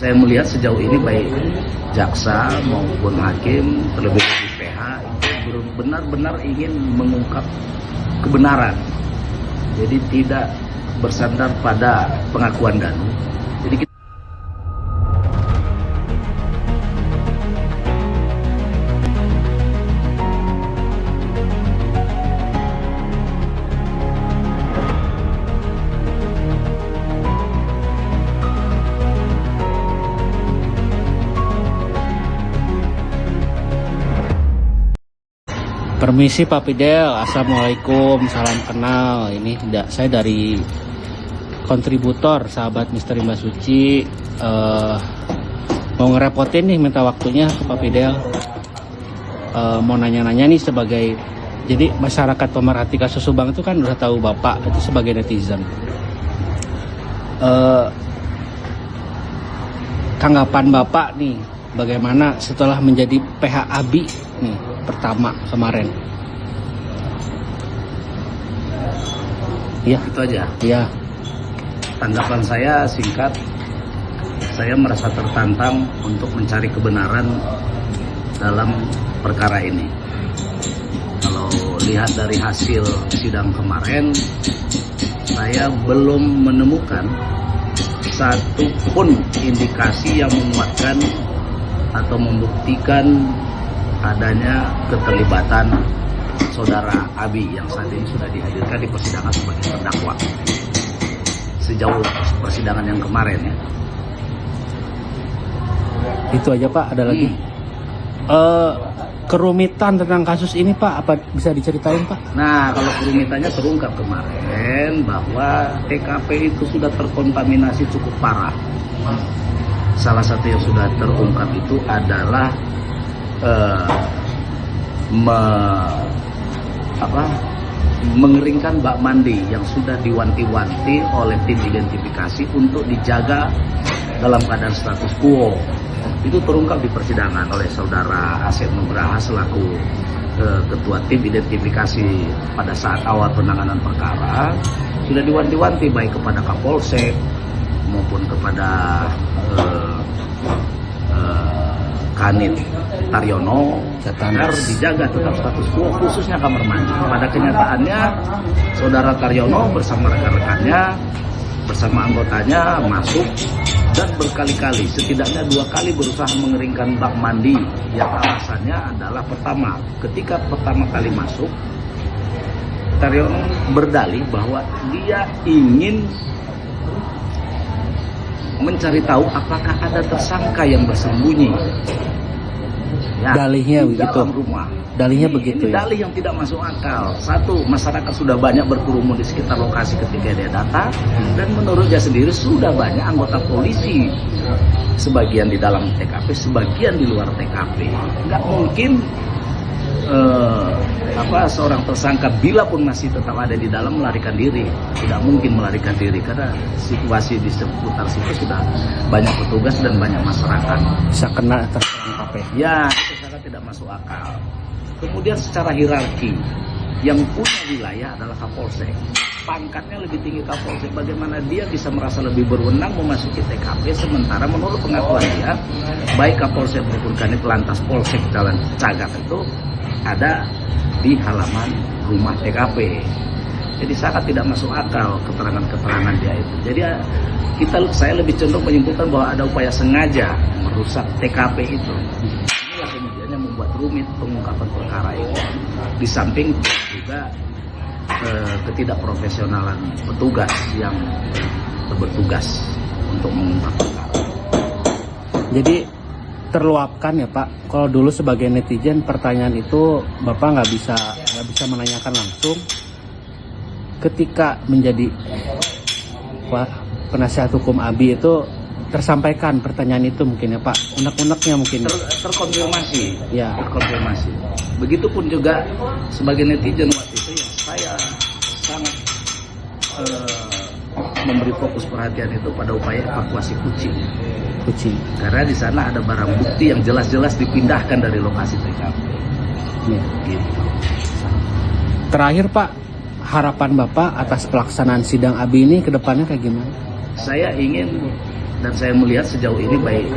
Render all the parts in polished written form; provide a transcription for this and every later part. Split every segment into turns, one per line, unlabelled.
Saya melihat sejauh ini baik jaksa maupun hakim, terlebih PH itu benar-benar ingin mengungkap kebenaran. Jadi tidak bersandar pada pengakuan Danu. Jadi
Permisi Pak Fidel, Assalamualaikum, salam kenal. Ini saya dari kontributor sahabat Misteri Mbak Suci. Mau ngerepotin nih, minta waktunya ke Pak Fidel. Mau nanya-nanya nih sebagai, jadi masyarakat pemerhati kasus Subang itu kan udah tahu Bapak itu sebagai netizen. Tanggapan Bapak nih, bagaimana setelah menjadi PH ABI nih pertama kemarin? Ya,
itu aja.
Ya.
Tanggapan saya singkat, saya merasa tertantang untuk mencari kebenaran dalam perkara ini. Kalau lihat dari hasil sidang kemarin, saya belum menemukan satu pun indikasi yang menguatkan atau membuktikan adanya keterlibatan saudara Abi yang saat ini sudah dihadirkan di persidangan sebagai terdakwa. Sejauh persidangan yang kemarin ya.
Itu aja Pak, ada lagi? Kerumitan tentang kasus ini Pak, apa bisa diceritain Pak?
Nah, kalau kerumitannya terungkap kemarin bahwa TKP itu sudah terkontaminasi cukup parah. Salah satu yang sudah terungkap itu adalah mengeringkan bak mandi yang sudah diwanti-wanti oleh tim identifikasi untuk dijaga dalam keadaan status quo. Itu terungkap di persidangan oleh saudara Asep Nugraha selaku ketua tim identifikasi pada saat awal penanganan perkara. Sudah diwanti-wanti baik kepada Kapolsek maupun kepada Kanit Taryono agar dijaga tetap status quo, khususnya kamar mandi. Pada kenyataannya saudara Taryono bersama rekan-rekannya, bersama anggotanya masuk dan berkali-kali, setidaknya 2 kali berusaha mengeringkan bak mandi. Yang alasannya adalah pertama, ketika pertama kali masuk, Taryono berdalih bahwa dia ingin mencari tahu apakah ada tersangka yang bersembunyi. Ya,
dalihnya
di
begitu.
Dalam rumah.
Dalihnya
Ini
begitu ya.
Dalih yang tidak masuk akal. Satu, masyarakat sudah banyak berkerumun di sekitar lokasi ketika dia datang, dan menurut dia sendiri sudah banyak anggota polisi. Sebagian di dalam TKP, sebagian di luar TKP. Nggak mungkin seorang tersangka bila pun masih tetap ada di dalam melarikan diri. Tidak mungkin melarikan diri karena situasi di seputar situ sudah banyak petugas dan banyak masyarakat.
Bisa kena terperangkap ya?
Ya, itu sangat tidak masuk akal. Kemudian secara hierarki, yang punya wilayah adalah Kapolsek. Pangkatnya lebih tinggi Kapolsek. Bagaimana dia bisa merasa lebih berwenang memasuki TKP, sementara menurut pengakuan dia, baik Kapolsek maupun Kanit Lantas Polsek Jalan Cagak itu ada di halaman rumah TKP. Jadi sangat tidak masuk akal keterangan-keterangan dia itu. Jadi saya lebih cenderung menyimpulkan bahwa ada upaya sengaja merusak TKP itu. Inilah kemudian yang membuat rumit pengungkapan perkara ini. Di samping juga ketidakprofesionalan petugas yang bertugas untuk mengungkap perkara.
Jadi terluapkan ya Pak. Kalau dulu sebagai netizen pertanyaan itu Bapak nggak bisa menanyakan langsung. Ketika menjadi penasihat hukum ABI itu tersampaikan pertanyaan itu mungkin ya Pak. Unek-uneknya mungkin
terkonfirmasi.
Ya.
Terkonfirmasi. Begitupun juga sebagai netizen waktu itu yang saya sangat memberi fokus perhatian itu pada upaya evakuasi kucing. Karena di sana ada barang bukti yang jelas-jelas dipindahkan dari lokasi TKP.
Ya.
Gitu.
Terakhir Pak, harapan Bapak atas pelaksanaan sidang ABI ini ke depannya kayak gimana?
Saya ingin Dan saya melihat sejauh ini baik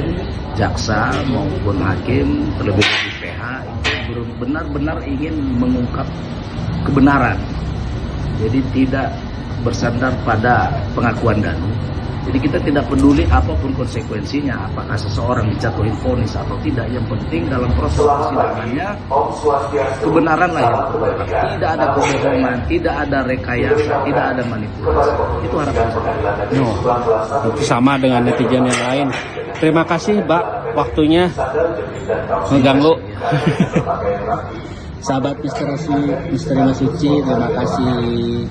jaksa maupun hakim, terlebih PH itu benar-benar ingin mengungkap kebenaran. Jadi tidak bersandar pada pengakuan Danu. Jadi kita tidak peduli apapun konsekuensinya, apakah seseorang dijatuhin vonis atau tidak. Yang penting dalam proses persidangannya kebenaran lah yang terungkap. Tidak ada kebohongan, tidak ada rekayasa, tidak ada manipulasi. Itu harapan saya.
Itu sama dengan netizen yang lain. Terima kasih, Mbak, waktunya mengganggu. Sahabat Misteri Mas Suci, terima kasih.